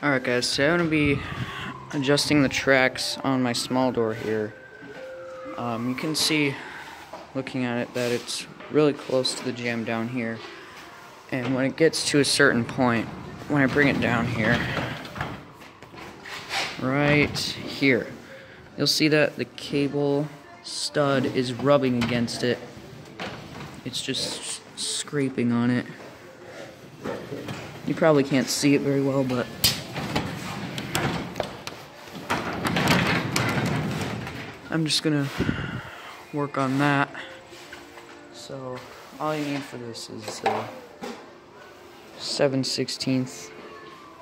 Alright guys, so I'm going to be adjusting the tracks on my small door here. You can see, looking at it, that it's really close to the jam down here. And when it gets to a certain point, when I bring it down here, right here, you'll see that the cable stud is rubbing against it. It's just scraping on it. You probably can't see it very well, but I'm just gonna work on that. So all you need for this is a 7/16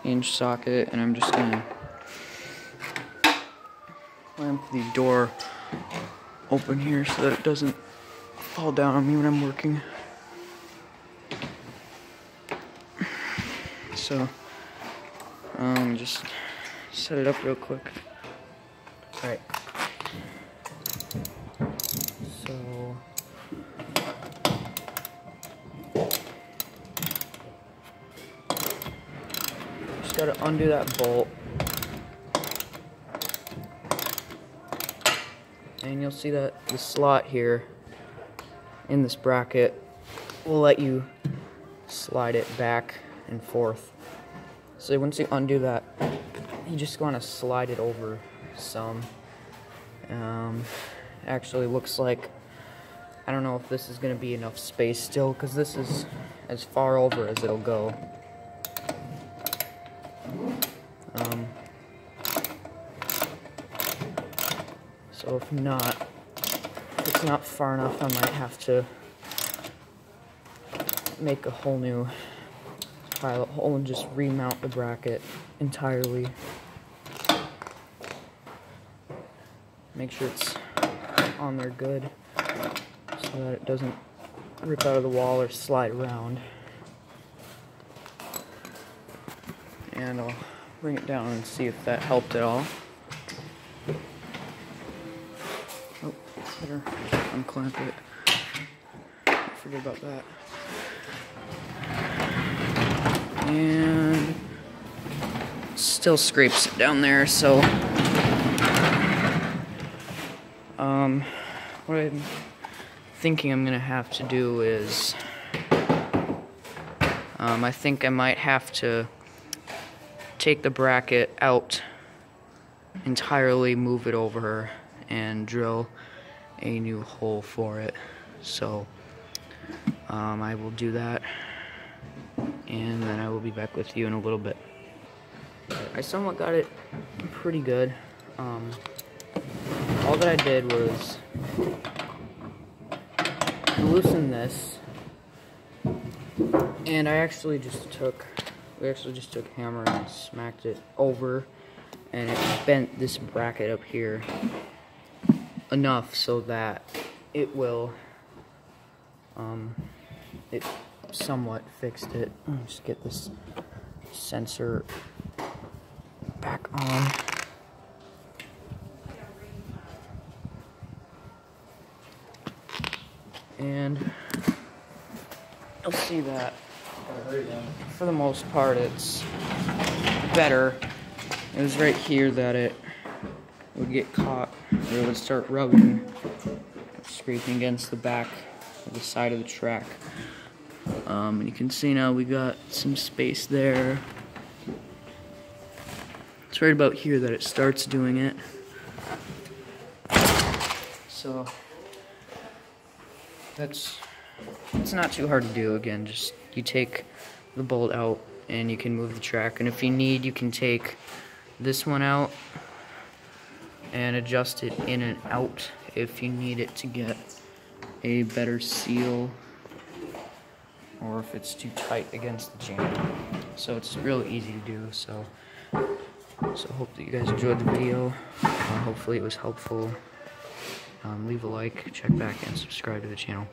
inch socket, and I'm just gonna clamp the door open here so that it doesn't fall down on me when I'm working. So just set it up real quick. Alright. So just gotta undo that bolt, and you'll see that the slot here in this bracket will let you slide it back and forth. So once you undo that, you just want to slide it over some. Actually looks like, I don't know if this is going to be enough space still, because this is as far over as it'll go. So if it's not far enough, I might have to make a whole new pilot hole and just remount the bracket entirely. Make sure it's on there good so that it doesn't rip out of the wall or slide around. And I'll bring it down and see if that helped at all. Oh, better unclamp it. Forget about that. And still scrapes it down there, so what I'm thinking I'm gonna have to do is I think I might have to take the bracket out entirely, move it over, and drill a new hole for it. So I will do that, and then I will be back with you in a little bit. I somewhat got it pretty good. All that I did was loosen this, and we actually just took a hammer and smacked it over, and it bent this bracket up here enough so that it will, it somewhat fixed it. Let me just get this sensor back on. And you'll see that for the most part it's better. It was right here that it would get caught, or it would start rubbing, scraping against the back of the side of the track. And you can see now we got some space there. It's right about here that it starts doing it. So it's not too hard to do. Again, just you take the bolt out and you can move the track, and if you need, you can take this one out and adjust it in and out if you need it to get a better seal, or if it's too tight against the jam. So it's really easy to do. So hope that you guys enjoyed the video. Hopefully it was helpful. Leave a like, check back, and subscribe to the channel.